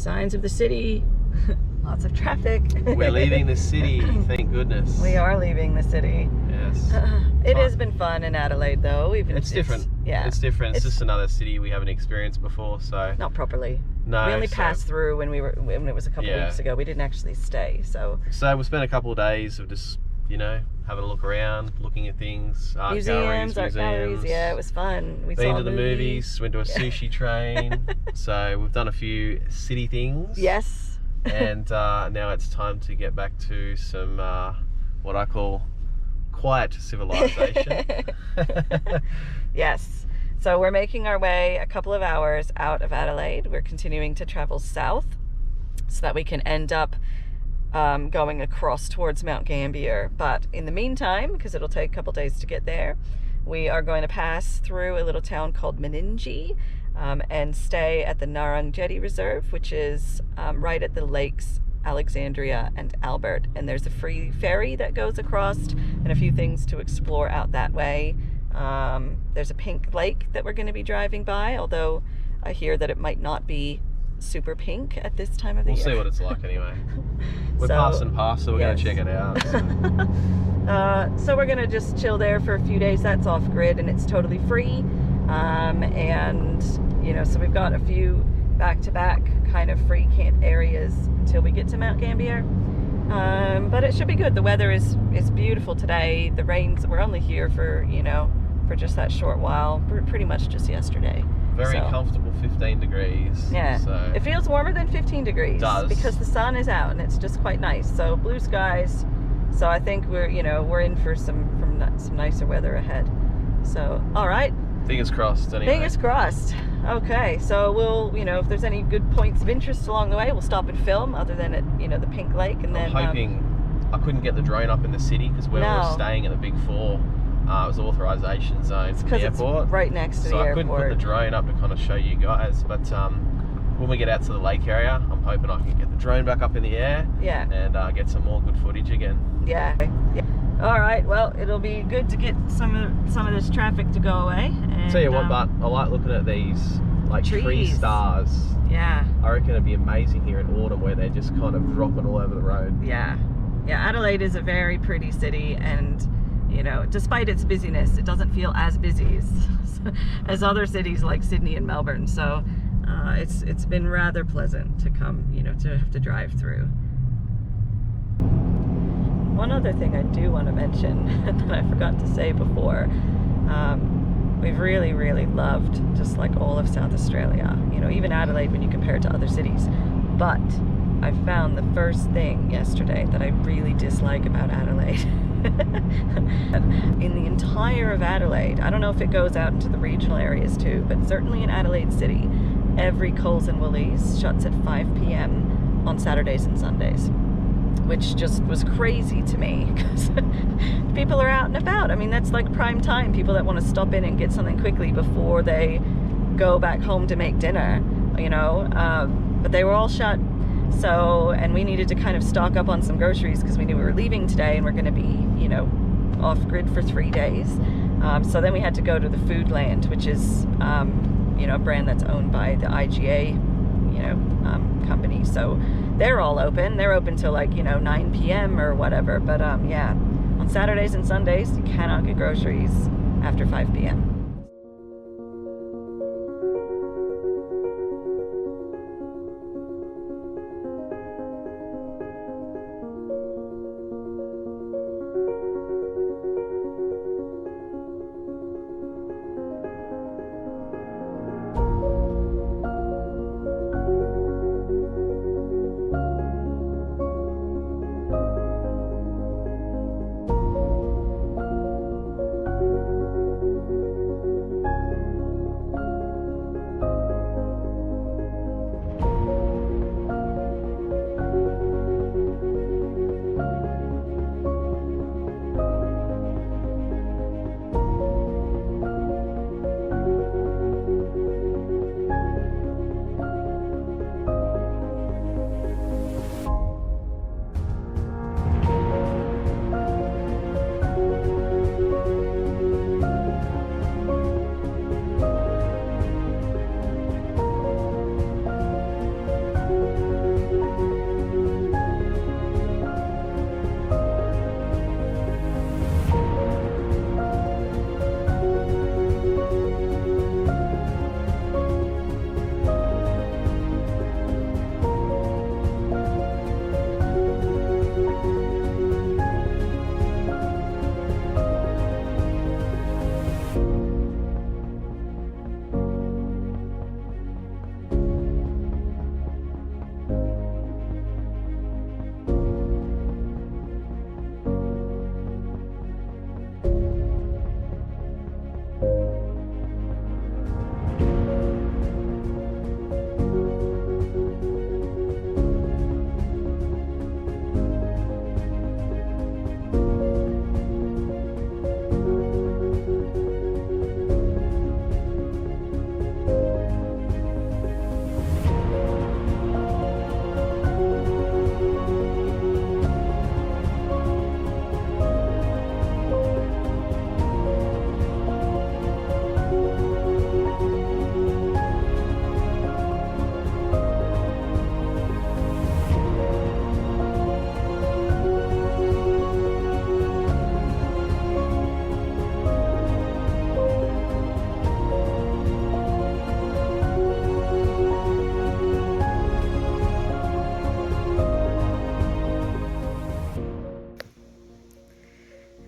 Signs of the city. Lots of traffic. We're leaving the city, thank goodness. We are leaving the city. Yes. It has been fun in Adelaide though. It's different. Yeah. It's different. It's just another city we haven't experienced before, so. Not properly. No. We only passed through when it was a couple of weeks ago. We didn't actually stay, so. So we'll spend a couple of days of just, you know, having a look around, looking at things, art museums. galleries. Yeah, it was fun. We been saw to the movies, went to a sushi train. So we've done a few city things. Yes. And now it's time to get back to some what I call quiet civilization. Yes. So we're making our way a couple of hours out of Adelaide. We're continuing to travel south so that we can end up going across towards Mount Gambier. But in the meantime, because it'll take a couple days to get there, we are going to pass through a little town called Meningie and stay at the Narrung Jetty Reserve, which is right at the lakes Alexandrina and Albert. And there's a free ferry that goes across and a few things to explore out that way. There's a pink lake that we're going to be driving by, although I hear that it might not be super pink at this time of the year. We'll see what it's like anyway. We're So, passing past, so we're going to check it out. So we're going to just chill there for a few days. That's off grid and it's totally free. And, you know, so we've got a few back-to-back kind of free camp areas until we get to Mount Gambier. But it should be good. The weather is beautiful today. The rains, we're only here for, you know, for just that short while, pretty much just yesterday. Very comfortable 15 degrees. Yeah, so. It feels warmer than 15 degrees. It does. Because the sun is out and it's just quite nice. So blue skies. So I think we're in for some nicer weather ahead. So, all right. Fingers crossed anyway. Fingers crossed. Okay, so we'll, you know, if there's any good points of interest along the way, we'll stop and film, other than at, you know, the Pink Lake, and then. I'm hoping I couldn't get the drone up in the city because where we were staying at the Big Four, it was authorization zone for the airport. It's right next to the airport. So I couldn't put the drone up to kind of show you guys, but when we get out to the lake area, I'm hoping I can get the drone back up in the air. Yeah. And get some more good footage again. Yeah. All right. Well, it'll be good to get some of this traffic to go away. And, tell you what, but I like looking at these like tree stars. Yeah. I reckon it'd be amazing here in autumn where they're just kind of dropping all over the road. Yeah. Yeah. Adelaide is a very pretty city, and you know, despite its busyness, it doesn't feel as busy as other cities like Sydney and Melbourne. So it's been rather pleasant to come, you know, to have to drive through. One other thing I do want to mention that I forgot to say before, we've really, really loved just like all of South Australia, you know, even Adelaide when you compare it to other cities. But I found the first thing yesterday that I really dislike about Adelaide. In the entire of Adelaide, I don't know if it goes out into the regional areas too, but certainly in Adelaide City, every Coles and Woolies shuts at 5 p.m. on Saturdays and Sundays, which just was crazy to me because people are out and about. I mean, that's like prime time. People that want to stop in and get something quickly before they go back home to make dinner, you know, but they were all shut. So, and we needed to kind of stock up on some groceries because we knew we were leaving today and we're going to be, you know, off grid for 3 days. So then we had to go to the Foodland, which is, you know, a brand that's owned by the IGA, you know, company. So they're all open. They're open till like, you know, 9 p.m. or whatever. But yeah, on Saturdays and Sundays, you cannot get groceries after 5 p.m.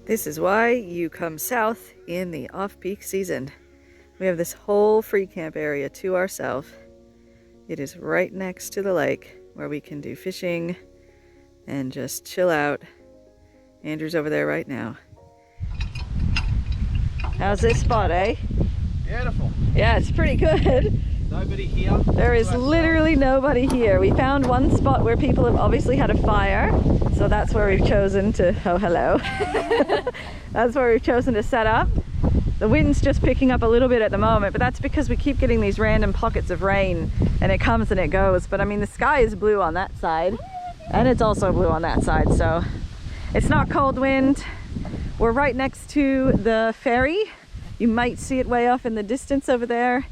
This is why you come south in the off-peak season. We have this whole free camp area to ourselves. It is right next to the lake where we can do fishing and just chill out. Andrew's over there right now. How's this spot, eh? Beautiful. Yeah, it's pretty good. Nobody here. There is literally nobody here. We found one spot where people have obviously had a fire, so that's where we've chosen to, oh hello. That's where we've chosen to set up. The wind's just picking up a little bit at the moment, but that's because we keep getting these random pockets of rain and it comes and it goes. But I mean, the sky is blue on that side and it's also blue on that side, so it's not cold wind. We're right next to the ferry. You might see it way off in the distance over there.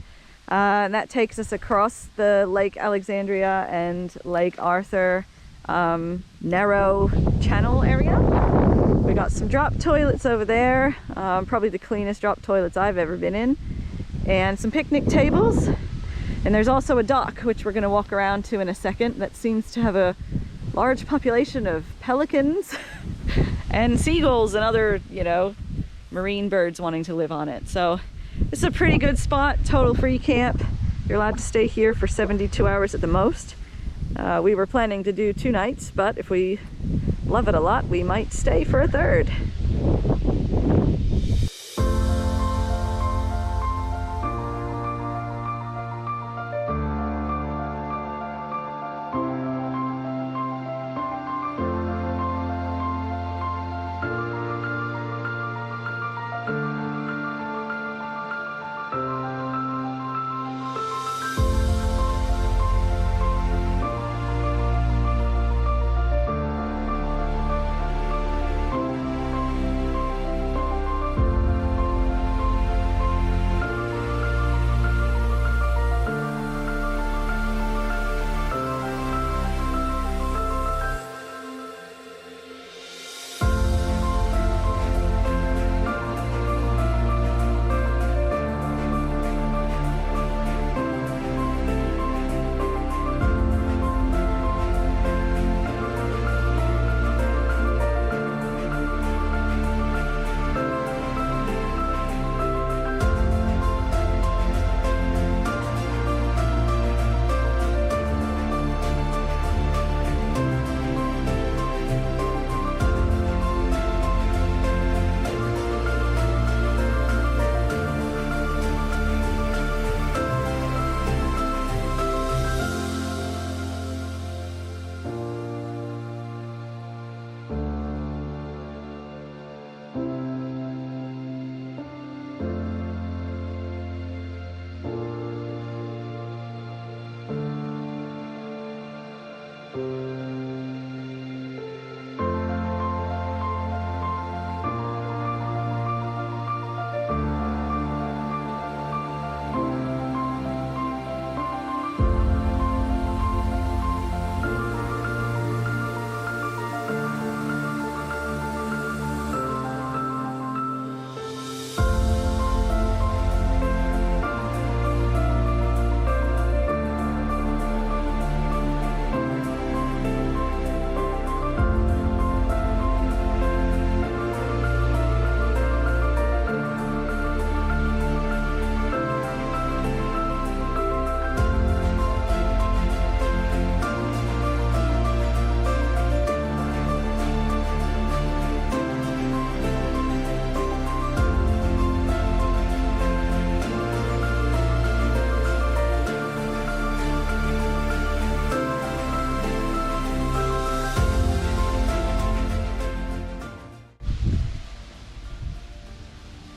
And that takes us across the Lake Alexandria and Lake Arthur narrow channel area. We got some drop toilets over there, probably the cleanest drop toilets I've ever been in, and some picnic tables. And there's also a dock, which we're going to walk around to in a second, that seems to have a large population of pelicans and seagulls and other, you know, marine birds wanting to live on it. So this is a pretty good spot, total free camp. You're allowed to stay here for 72 hours at the most. We were planning to do 2 nights, but if we love it a lot, we might stay for a third.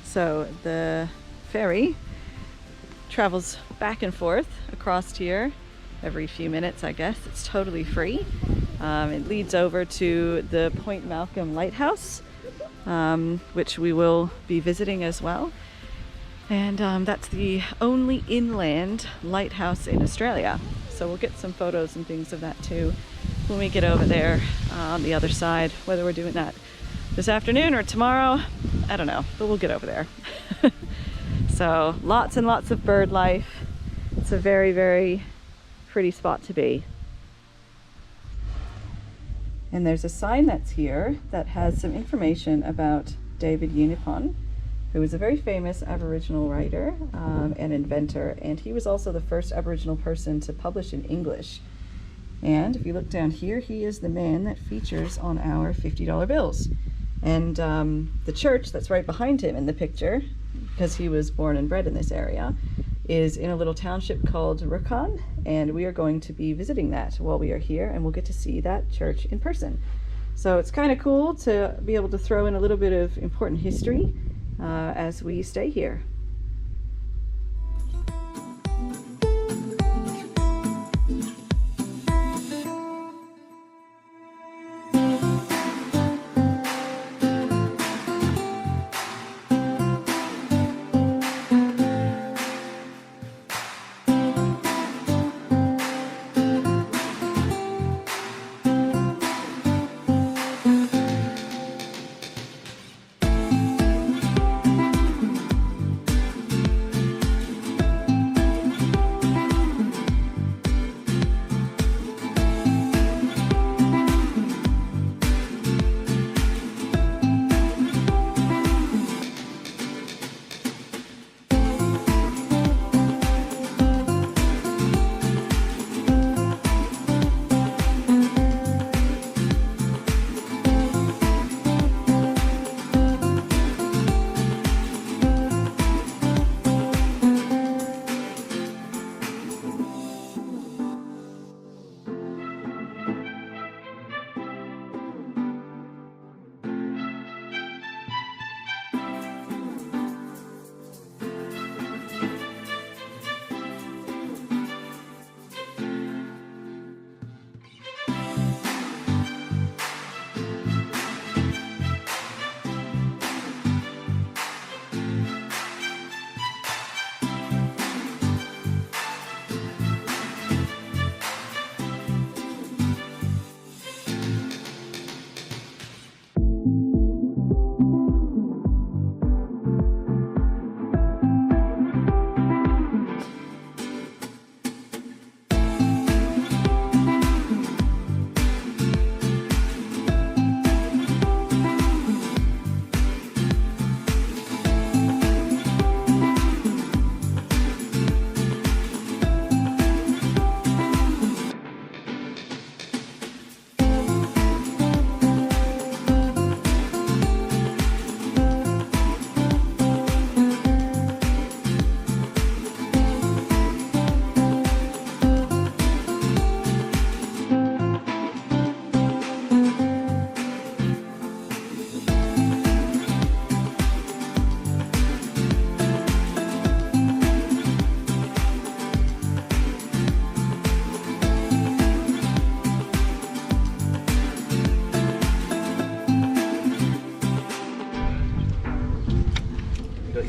So the ferry travels back and forth across here every few minutes, I guess. It's totally free. It leads over to the Point Malcolm lighthouse, which we will be visiting as well. And that's the only inland lighthouse in Australia. So we'll get some photos and things of that too when we get over there on the other side. Whether we're doing that this afternoon or tomorrow, I don't know, but we'll get over there. So lots and lots of bird life. It's a very, very pretty spot to be. And there's a sign that's here that has some information about David Unipon, who was a very famous Aboriginal writer and inventor, and he was also the first Aboriginal person to publish in English. And if you look down here, he is the man that features on our $50 bills. And the church that's right behind him in the picture, because he was born and bred in this area, is in a little township called Raukkan, and we are going to be visiting that while we are here, and we'll get to see that church in person. So it's kind of cool to be able to throw in a little bit of important history as we stay here.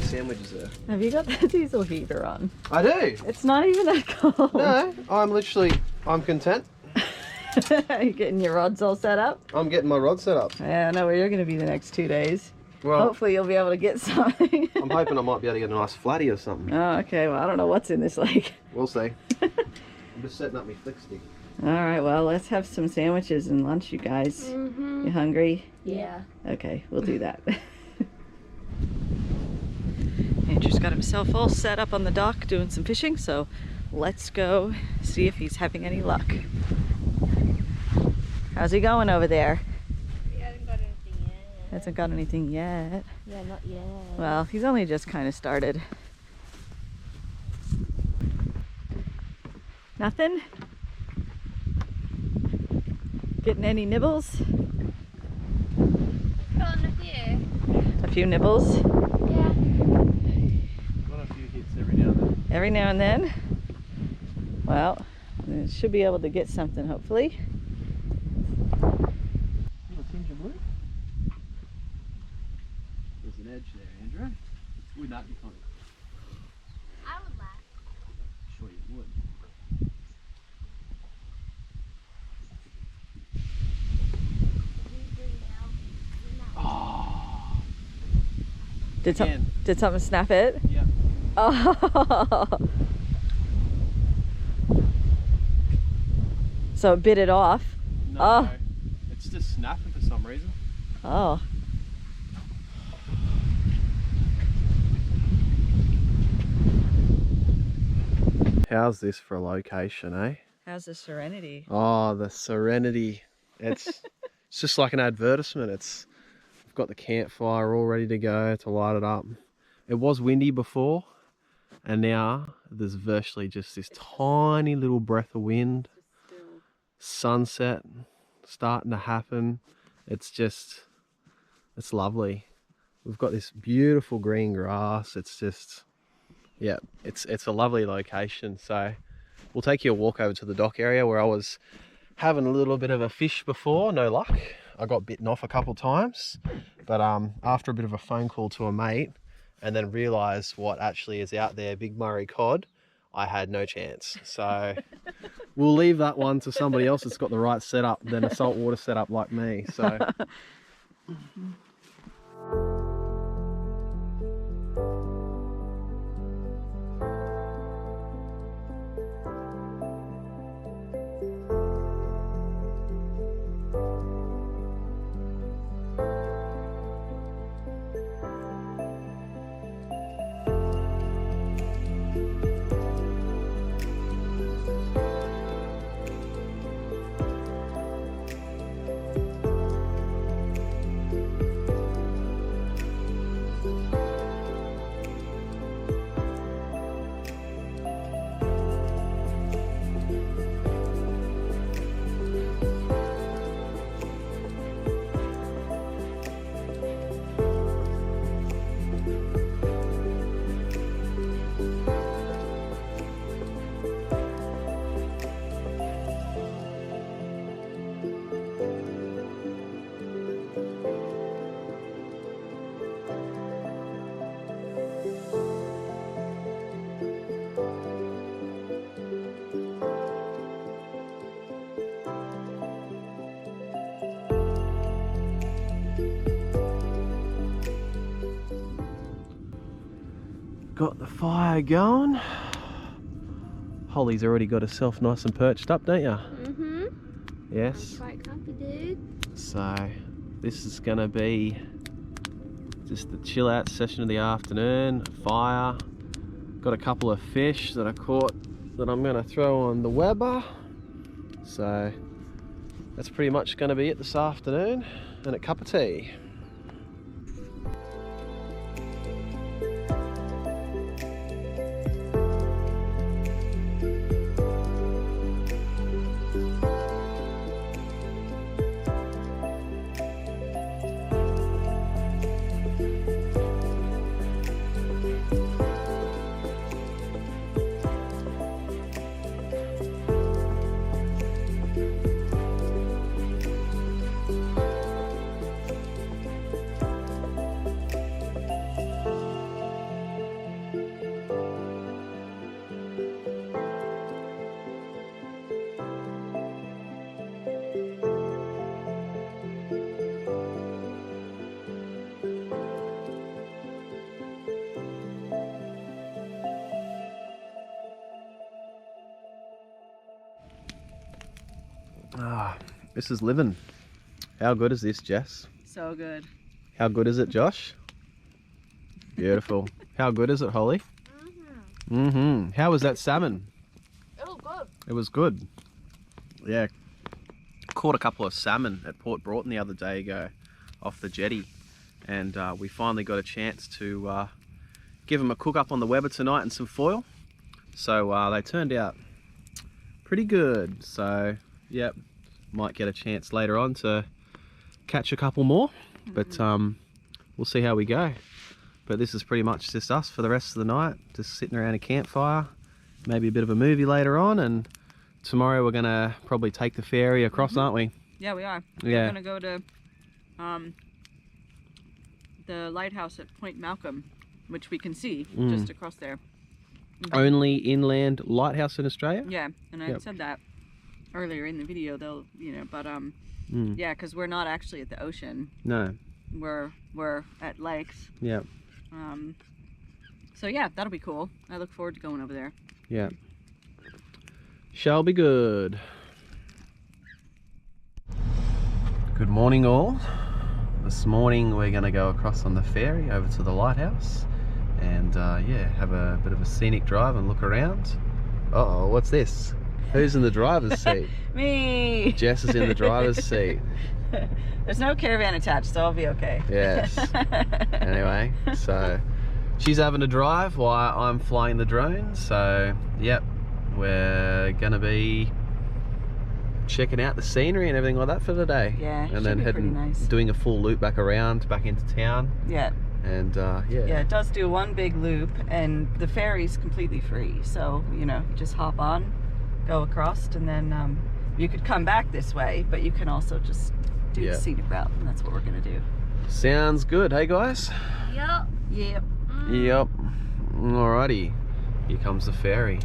Sandwiches there. Have you got the diesel heater on? I do. It's not even that cold. No, I'm content. Are you getting your rods all set up? I'm getting my rod set up. Yeah, I know where you're going to be the next 2 days. Well, hopefully you'll be able to get something. I'm hoping I might be able to get a nice flatty or something. Oh, okay. Well, I don't know what's in this lake. We'll see. I'm just setting up my flick stick. All right, well, let's have some sandwiches and lunch, you guys. You hungry? Yeah. Okay, we'll do that. Andrew's got himself all set up on the dock doing some fishing, so let's go see if he's having any luck. How's he going over there? He hasn't got anything yet. Hasn't got anything yet. Yeah, not yet. Well, he's only just kind of started. Nothing? Getting any nibbles? Got a few. A few nibbles? Yeah. Got a few hits every now and then. Every now and then? Well, should be able to get something, hopefully. Little tinge of blue. There's an edge there, Andrew. Would not be funny. I would laugh. Sure you would. Oh. Did something snap it? Yeah. Oh. So it bit it off? No, Oh. it's just snapping for some reason. Oh. How's this for a location, eh? How's the serenity? Oh, the serenity. It's just like an advertisement. We've got the campfire all ready to go to light it up. It was windy before, and now there's virtually just this tiny little breath of wind. Sunset starting to happen. It's lovely. We've got this beautiful green grass. It's just, yeah, it's a lovely location. So we'll take you a walk over to the dock area where I was having a little bit of a fish before. No luck. I got bitten off a couple times, but after a bit of a phone call to a mate and then realised what actually is out there, big Murray cod, I had no chance. So we'll leave that one to somebody else that's got the right setup than a saltwater setup like me. So. Got the fire going. Holly's already got herself nice and perched up, don't you? Mm-hmm. Yes. I'm quite comfy, dude. So this is gonna be just the chill out session of the afternoon. Fire. Got a couple of fish that I caught that I'm gonna throw on the Weber. So that's pretty much gonna be it this afternoon, and a cup of tea. Ah, this is living. How good is this, Jess? So good. How good is it, Josh? Beautiful. How good is it, Holly? Mm-hmm. How was that salmon? It was good. It was good. Yeah. Caught a couple of salmon at Port Broughton the other day ago off the jetty, and we finally got a chance to give them a cook up on the Weber tonight and some foil. So they turned out pretty good. So yep, might get a chance later on to catch a couple more, but we'll see how we go. But this is pretty much just us for the rest of the night, just sitting around a campfire, maybe a bit of a movie later on, and tomorrow we're gonna probably take the ferry across, aren't we? Yeah, we are. Yeah. We're gonna go to the lighthouse at Point Malcolm, which we can see just across there. Only inland lighthouse in Australia? Yeah, and I said that earlier in the video. They'll, but yeah, because we're not actually at the ocean. No. We're at lakes. Yeah. So yeah, that'll be cool. I look forward to going over there. Yeah. Shall be good. Good morning, all. This morning we're going to go across on the ferry over to the lighthouse and yeah, have a bit of a scenic drive and look around. Uh-oh, what's this? Who's in the driver's seat? Me! Jess is in the driver's seat. There's no caravan attached, so I'll be okay. Yes. Anyway, so she's having a drive while I'm flying the drone. So, yep, we're gonna be checking out the scenery and everything like that for the day. Yeah, and then heading, nice. doing a full loop back around, back into town. Yeah. And yeah. Yeah, it does do one big loop, and the ferry's completely free. So, you know, you just hop on, go across, and then you could come back this way, but you can also just do the scenic route, and that's what we're gonna do. Sounds good. Hey guys? Yup. Yep. Yep. Alrighty. Here comes the ferry.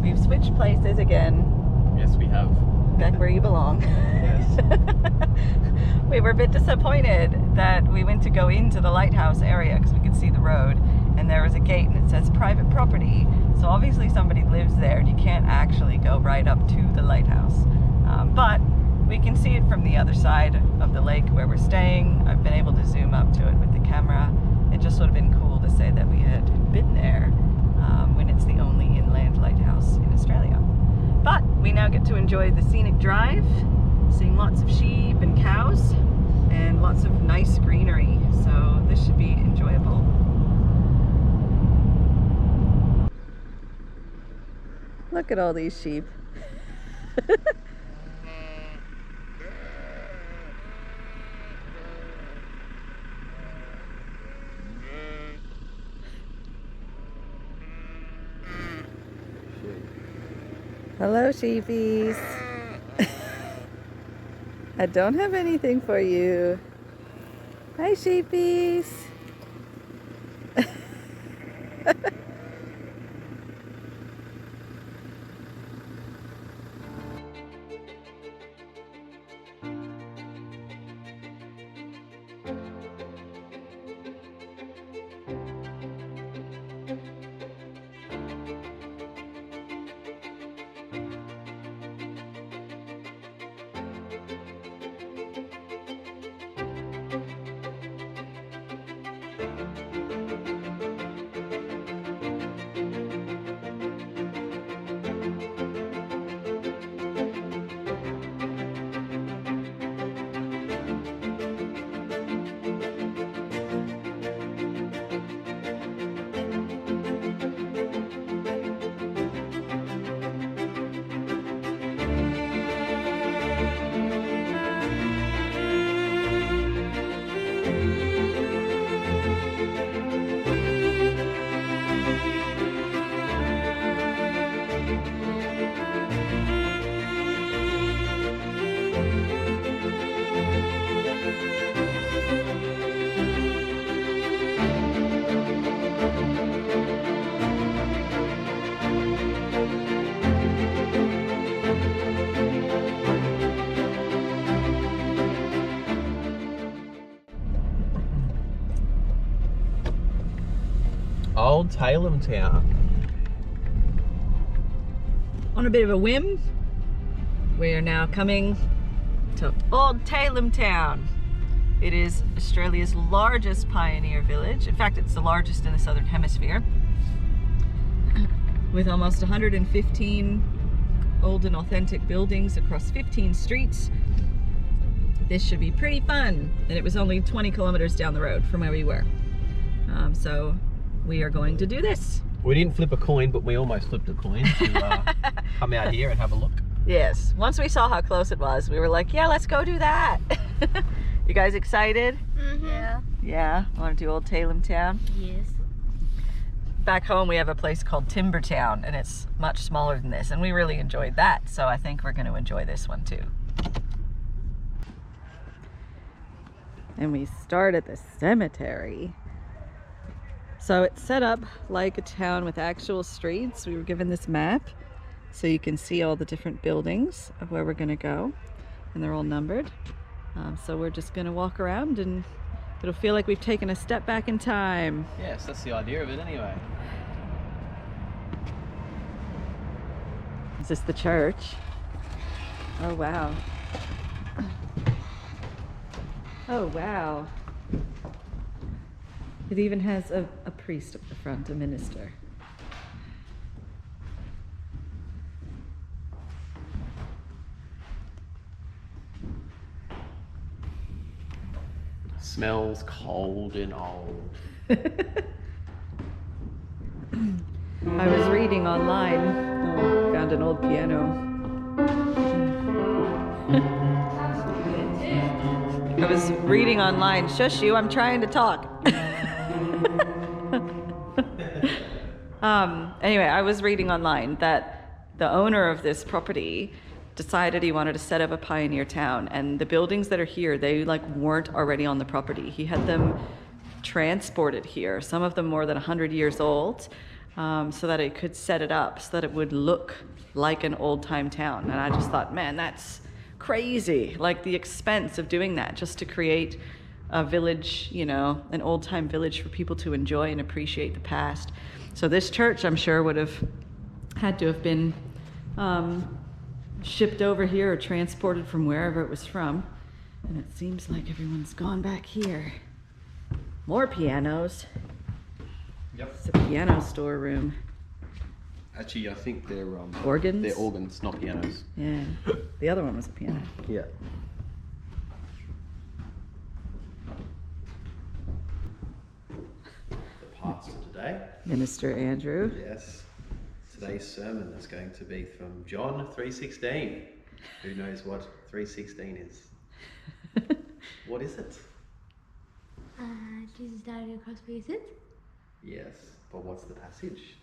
We've switched places again. Yes, we have. Back where you belong. Yes. We were a bit disappointed that we went to go into the lighthouse area because we could see the road, and there was a gate and it says private property. So obviously somebody lives there and you can't actually go right up to the lighthouse. But we can see it from the other side of the lake where we're staying. I've been able to zoom up to it with the camera. It just would have been cool to say that we had been there when it's the only inland lighthouse in Australia. But we now get to enjoy the scenic drive, seeing lots of sheep and cows and lots of nice greenery. So this should be enjoyable. Look at all these sheep. Hello, sheepies. I don't have anything for you. Hi, sheepies. Old Tailem Town. On a bit of a whim, we are now coming to Old Tailem Town. It is Australia's largest pioneer village. In fact, it's the largest in the Southern Hemisphere, with almost 115 old and authentic buildings across 15 streets. This should be pretty fun. And it was only 20 kilometers down the road from where we were. So we are going to do this. We didn't flip a coin, but we almost flipped a coin to come out here and have a look. Yes, once we saw how close it was, we were like, yeah, let's go do that. You guys excited? Mm-hmm. Yeah. Yeah, want to do Old Tailem Town? Yes. Back home we have a place called Timber Town, and it's much smaller than this, and we really enjoyed that, so I think we're going to enjoy this one too. And we start at the cemetery. So it's set up like a town with actual streets. We were given this map so you can see all the different buildings of where we're going to go, and they're all numbered. So we're just going to walk around and it'll feel like we've taken a step back in time. Yes, that's the idea of it anyway. Is this the church? Oh wow. Oh wow. It even has a priest up the front, a minister. Smells cold and old. I was reading online. Oh, found an old piano. I was reading online. Shush you, I'm trying to talk. Anyway, I was reading online that the owner of this property decided he wanted to set up a pioneer town, and the buildings that are here, they like weren't already on the property. He had them transported here, some of them more than 100 years old, so that it could set it up so that it would look like an old-time town. And I just thought, man, that's crazy, like the expense of doing that just to create a village, you know, an old-time village for people to enjoy and appreciate the past. So this church, I'm sure, would have had to have been shipped over here or transported from wherever it was from. And it seems like everyone's gone back here. More pianos. Yep. It's a piano storeroom. Actually, I think they're Organs? They're organs, not pianos. Yeah. The other one was a piano. Yeah. The pastor today. Minister Andrew. Yes. Today's sermon is going to be from John 3:16. Who knows what 3:16 is? What is it? Jesus died on the cross for your sins. Yes, but what's the passage?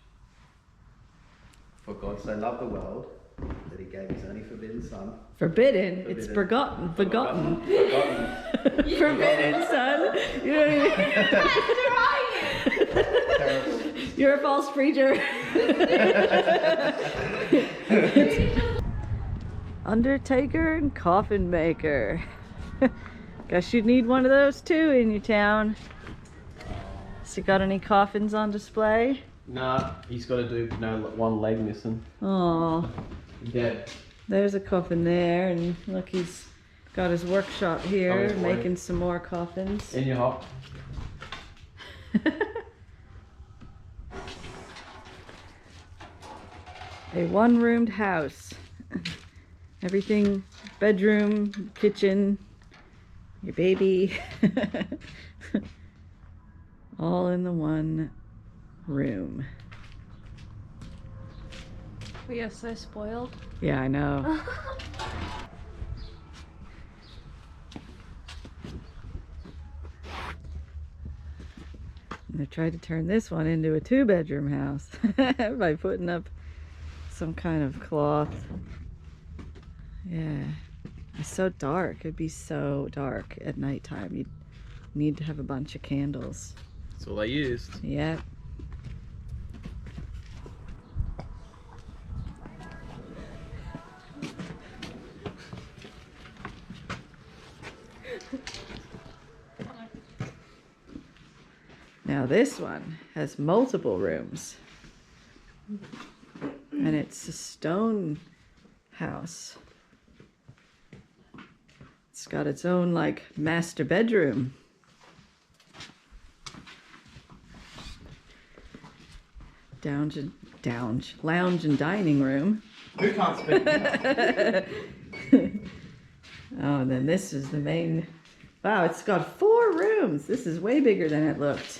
For God so loved the world that he gave his only forbidden son. Forbidden. It's forgotten. Forgotten. Forgotten. Forbidden, son. You know what I mean? Terrible. You're a false preacher. Undertaker and coffin maker. Guess you'd need one of those too in your town. So you got any coffins on display? Nah, he's got to do one leg missing. Oh, Dead. there's a coffin there, and look, he's got his workshop here, Oh, his making wife. some more coffins. In your hop. A one-roomed house. Everything, bedroom, kitchen, your baby, all in the one room. We are so spoiled. Yeah, I know. And they tried to turn this one into a two-bedroom house by putting up some kind of cloth. Yeah, it's so dark. It'd be so dark at nighttime. You'd need to have a bunch of candles. That's all they used. Yep. Now Now this one has multiple rooms. And it's a stone house. It's got its own like master bedroom. Lounge and dining room. Who can't speak now? Oh, and then this is the main. Wow, it's got 4 rooms. This is way bigger than it looked.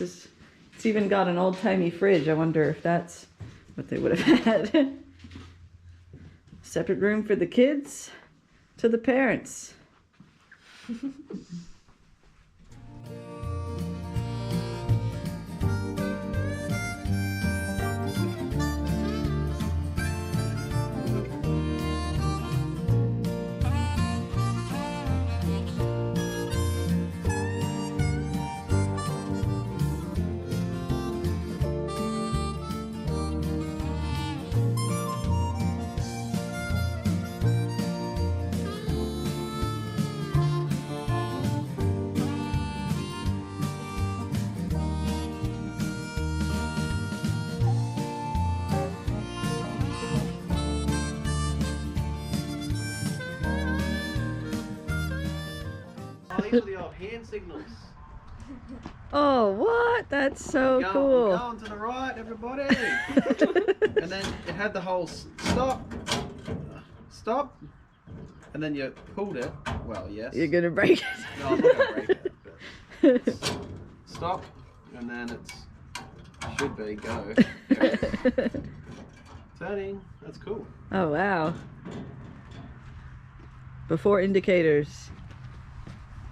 It's even got an old-timey fridge. I wonder if that's what they would have had. Separate room for the kids to the parents. These are the old hand signals. Oh, what? That's so We're cool. going to the right, everybody. And then it had the whole stop, and then you pulled it. Well, yes. You're gonna break it. No, I'm not gonna break it. But it's stop, and then it's should be go. Yeah. Turning. That's cool. Oh, wow. Before indicators.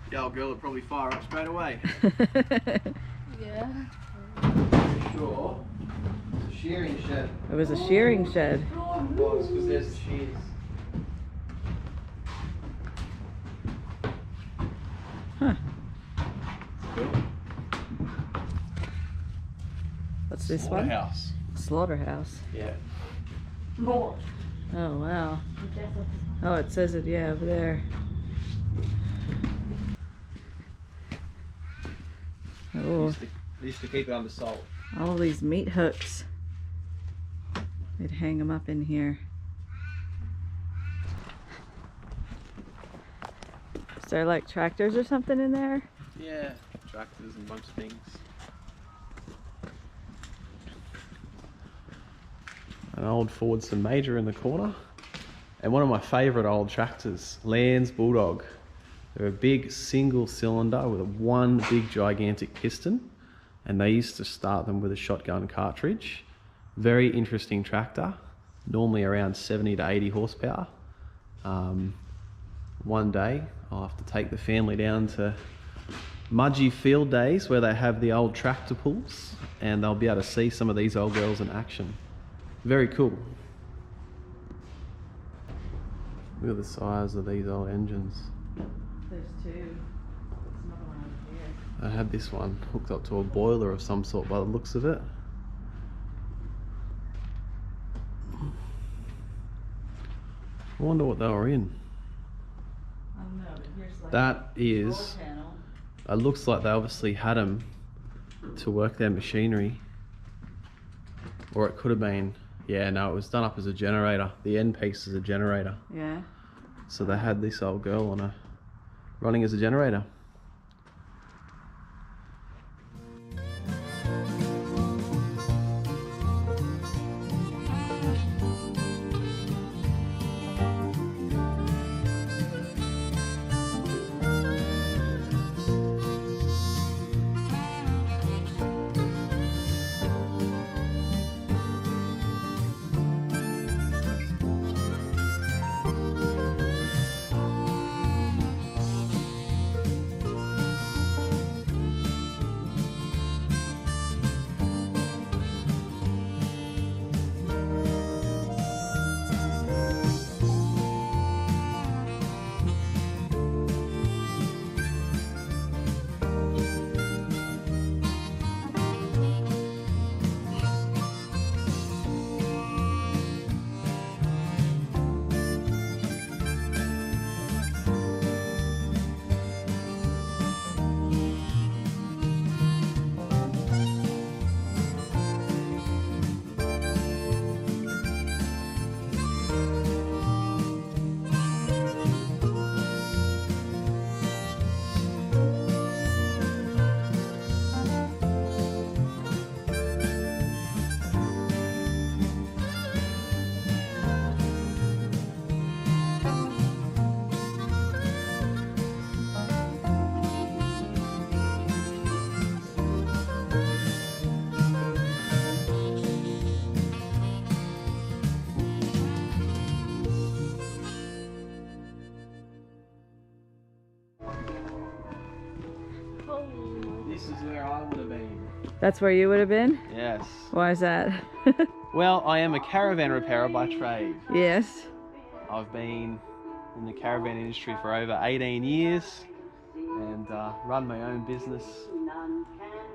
The old girl would probably fire up straight away. Yeah. Sure. It's a shearing shed. It was a shearing shed. Well, it's because there's the shears. Huh. What's this one? Slaughterhouse. Slaughterhouse. Yeah. Oh, wow. Oh, it says it, yeah, over there. Oh, They used to keep it under salt. all these meat hooks. They'd hang them up in here. Is there like tractors or something in there? Yeah, tractors and a bunch of things. An old Fordson Major in the corner. And one of my favourite old tractors, Land's Bulldog. They're a big single cylinder with one big gigantic piston. And they used to start them with a shotgun cartridge. Very interesting tractor, normally around 70 to 80 horsepower. One day I'll have to take the family down to Mudgee field days where they have the old tractor pulls, and they'll be able to see some of these old girls in action. Very cool. Look at the size of these old engines. There's 2. There's another one over here. I had this one hooked up to a boiler of some sort by the looks of it. I wonder what they were in. I don't know, but here's like That a is, control panel. it looks like they obviously had them to work their machinery. Or it could have been, yeah, no, it was done up as a generator. The end piece is a generator. Yeah. So they had this old girl on running as a generator. That's where you would have been? Yes. Why is that? Well, I am a caravan repairer by trade. Yes. I've been in the caravan industry for over 18 years and run my own business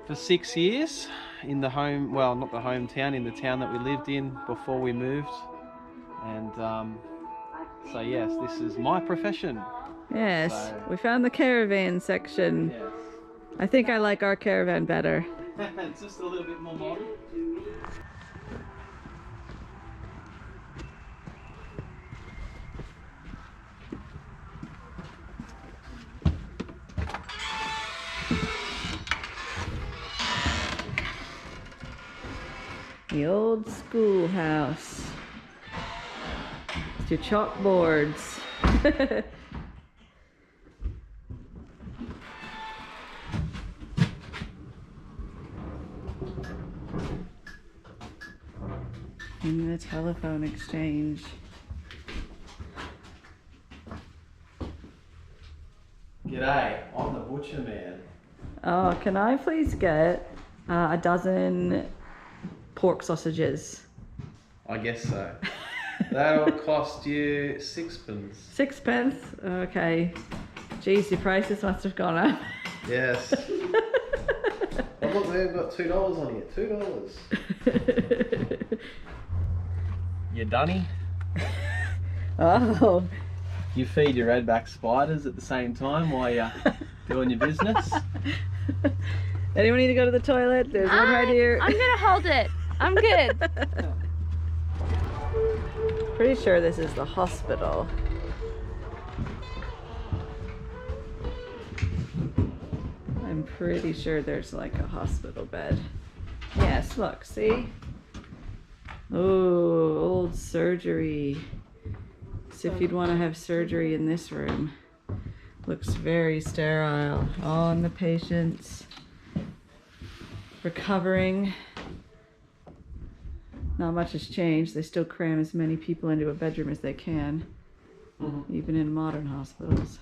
for 6 years in the home, well, not the hometown, in the town that we lived in before we moved. And so yes, this is my profession. Yes, So- we found the caravan section. Yes. I think I like our caravan better. It's just a little bit more modern. The old schoolhouse. It's your chalkboards. In the telephone exchange. G'day, I'm the butcher man. Oh, can I please get a dozen pork sausages? I guess so. That'll cost you sixpence. Sixpence? Okay. Geez, your prices must have gone up. Yes. Oh, look, they've got $2 on here. $2. You dunny? Oh. You feed your redback spiders at the same time while you're doing your business? Anyone need to go to the toilet? There's one right here. I'm gonna hold it. I'm good. Pretty sure this is the hospital. I'm pretty sure there's like a hospital bed. Yes, look, see? Oh, old surgery. So if you'd want to have surgery in this room. Looks very sterile. All in the patients. Recovering. Not much has changed. They still cram as many people into a bedroom as they can, even in modern hospitals.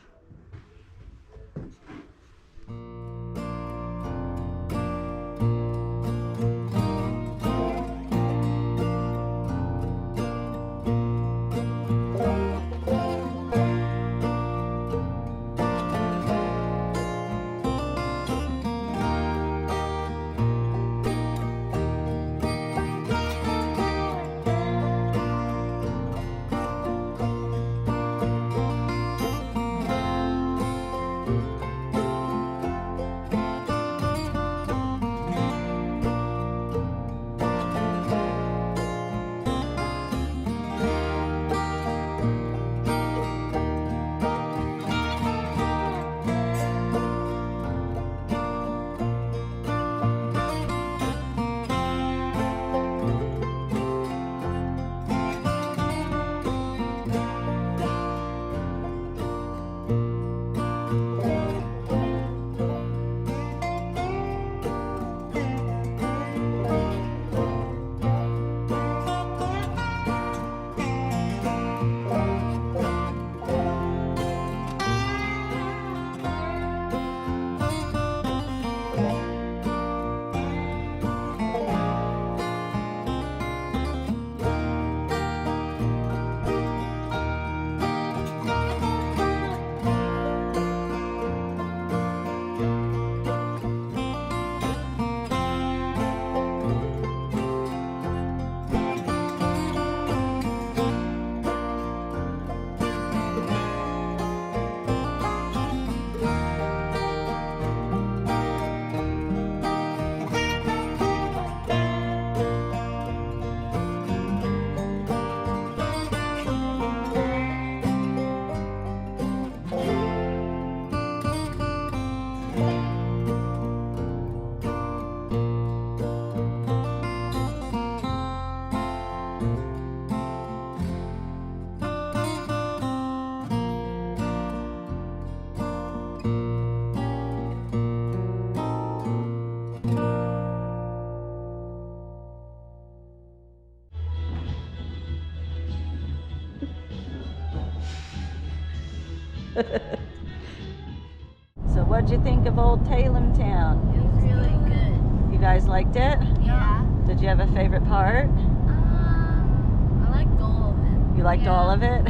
So what'd you think of Old Tailem Town? It was really good. You guys liked it? Yeah. Did you have a favorite part? I liked all of it. You liked all of it?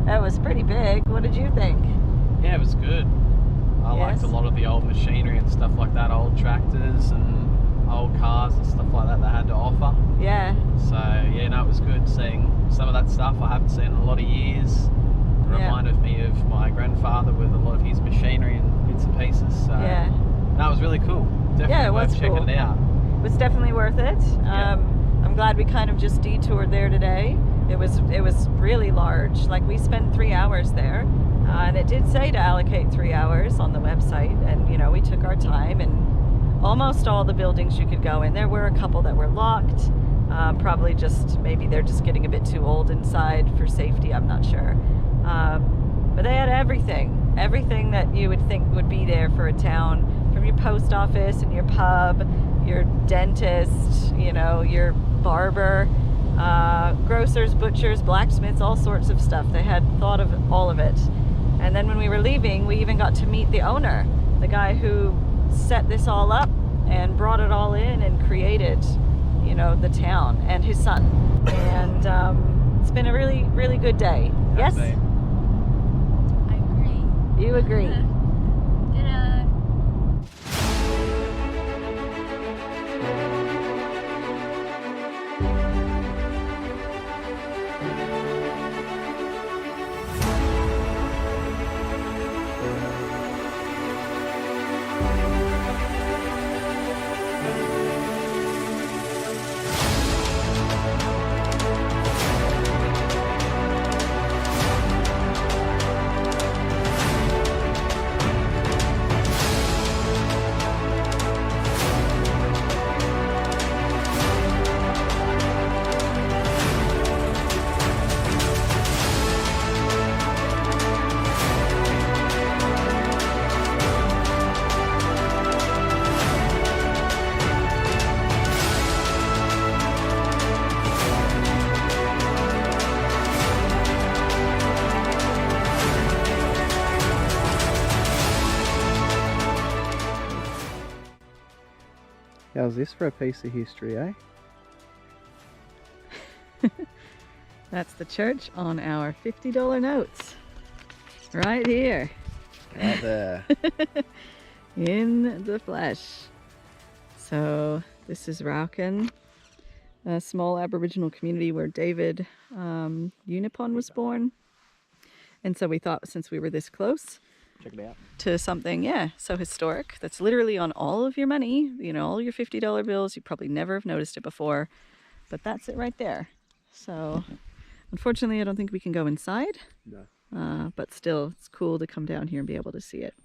That was pretty big. What did you think? Yeah, it was good. I liked a lot of the old machinery and stuff like that, old tractors and old cars and stuff like that they had to offer. Yeah. So yeah, no, it was good seeing some of that stuff I haven't seen in a lot of years. It reminded me of my grandfather with a lot of his machinery and bits and pieces. So Yeah. that was really cool. Definitely worth checking it out. It was definitely worth it. I'm glad we kind of just detoured there today. It was really large. Like, we spent 3 hours there, and it did say to allocate 3 hours on the website, and you know, we took our time, and almost all the buildings you could go in. There were a couple that were locked, probably just maybe they're just getting a bit too old inside for safety, I'm not sure. But they had everything that you would think would be there for a town, from your post office and your pub, your dentist, you know, your barber, grocers, butchers, blacksmiths, all sorts of stuff. They had thought of all of it. And then when we were leaving, we even got to meet the owner, the guy who set this all up and brought it all in and created, you know, the town, and his son. And it's been a really, really good day. Yes? I agree. You agree? Good. How's this for a piece of history, eh? That's the church on our $50 notes. Right here. Right there. In the flesh. So this is Raukkan, a small Aboriginal community where David Unipon was born. And so we thought, since we were this close, Check it out. to something, so historic, that's literally on all of your money, you know, all your $50 bills. You probably never have noticed it before, but that's it right there. So unfortunately, I don't think we can go inside. No. But still, it's cool to come down here and be able to see it.